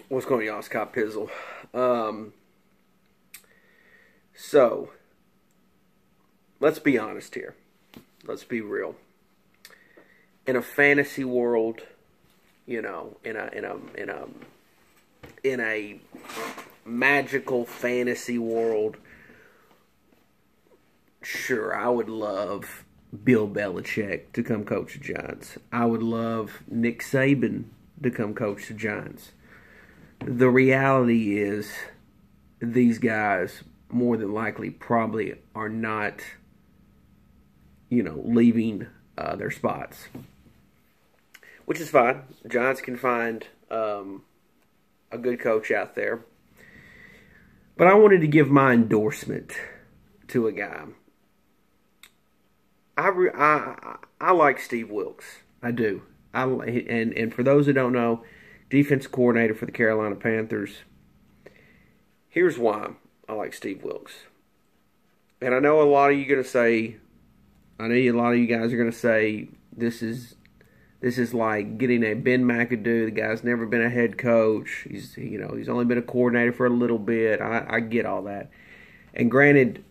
What's going on, y'all? Scott Pizzle. So, let's be honest here. Let's be real. In a fantasy world, in a magical fantasy world, sure, I would love Bill Belichick to come coach the Giants. I would love Nick Saban to come coach the Giants. The reality is, these guys more than likely probably are not, leaving their spots. Which is fine. The Giants can find a good coach out there. But I wanted to give my endorsement to a guy. I like Steve Wilks. I do. And for those that don't know, defense coordinator for the Carolina Panthers. Here's why I like Steve Wilks. And I know a lot of you guys are going to say this is like getting a Ben McAdoo. The guy's never been a head coach. He's only been a coordinator for a little bit. I get all that. And granted,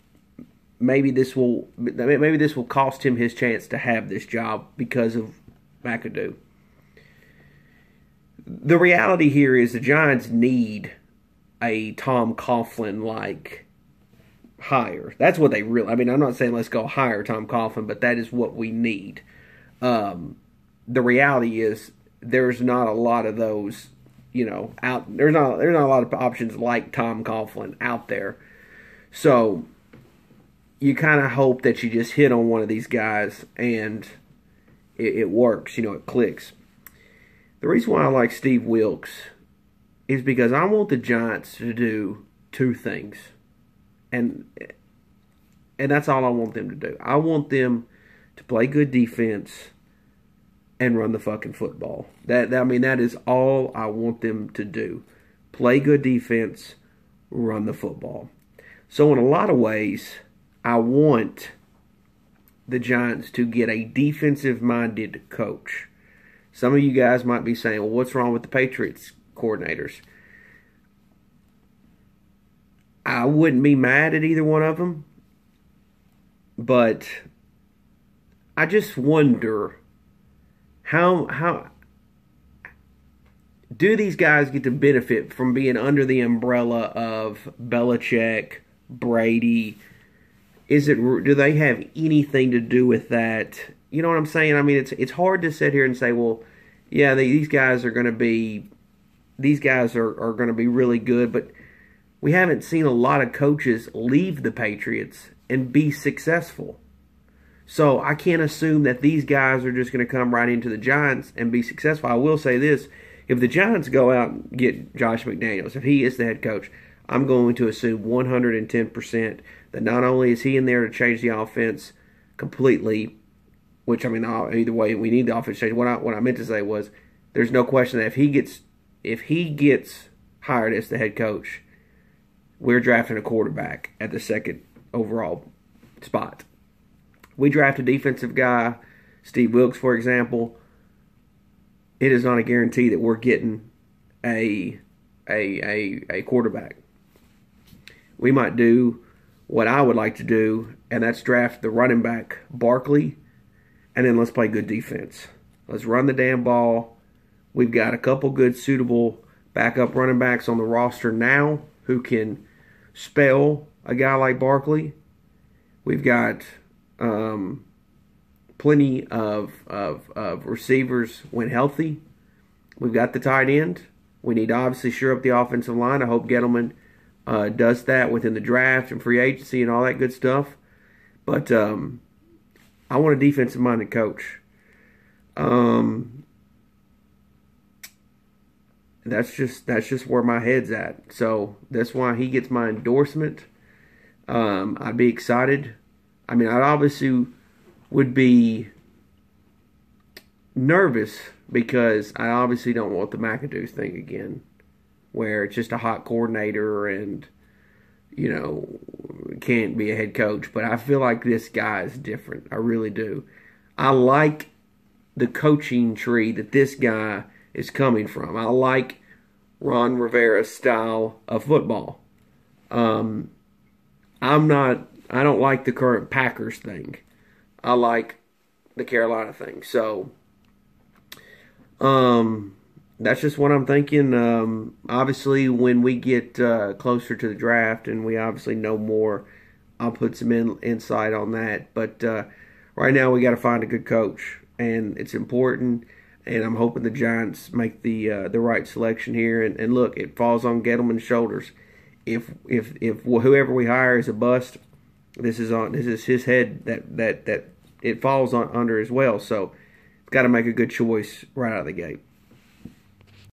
maybe this will cost him his chance to have this job because of McAdoo. The reality here is the Giants need a Tom Coughlin-like hire. That's what they really... I'm not saying let's go hire Tom Coughlin, but that is what we need. The reality is there's not a lot of those, out... There's not a lot of options like Tom Coughlin out there. So, you kind of hope that you just hit on one of these guys and it works, it clicks. The reason why I like Steve Wilks is because I want the Giants to do two things. And that's all I want them to do. I want them to play good defense and run the fucking football. That is all I want them to do. Play good defense, run the football. So in a lot of ways, I want the Giants to get a defensive-minded coach. Some of you guys might be saying, well, what's wrong with the Patriots coordinators? I wouldn't be mad at either one of them, but I just wonder how do these guys get to benefit from being under the umbrella of Belichick, Brady? Do they have anything to do with that? You know what I'm saying? It's hard to sit here and say, well, yeah, these guys are going to be really good, but we haven't seen a lot of coaches leave the Patriots and be successful. So I can't assume that these guys are just going to come right into the Giants and be successful. I will say this: if the Giants go out and get Josh McDaniels, if he is the head coach, I'm going to assume 110% that not only is he in there to change the offense completely, which, either way, we need the offense change. What I meant to say was, there's no question that if he gets hired as the head coach, we're drafting a quarterback at the second overall spot. We draft a defensive guy, Steve Wilks, for example. It is not a guarantee that we're getting a quarterback. We might do what I would like to do, and that's draft the running back, Barkley, and then let's play good defense. Let's run the damn ball. We've got a couple good, suitable backup running backs on the roster now who can spell a guy like Barkley. We've got plenty of receivers when healthy. We've got the tight end. We need to obviously shore up the offensive line. I hope Gettleman does that within the draft and free agency and all that good stuff. But I want a defensive-minded coach. That's just where my head's at. So that's why he gets my endorsement. I'd be excited. I obviously would be nervous because I obviously don't want the McAdoo thing again, where it's just a hot coordinator and, can't be a head coach. But I feel like this guy is different. I really do. I like the coaching tree that this guy is coming from. I like Ron Rivera's style of football. I don't like the current Packers thing. I like the Carolina thing. So, that's just what I'm thinking. Obviously, when we get closer to the draft and we obviously know more, I'll put some insight on that. But right now, we got to find a good coach, and it's important. And I'm hoping the Giants make the right selection here. And look, it falls on Gettleman's shoulders. If whoever we hire is a bust, this is his head that it falls on under as well. So, got to make a good choice right out of the gate.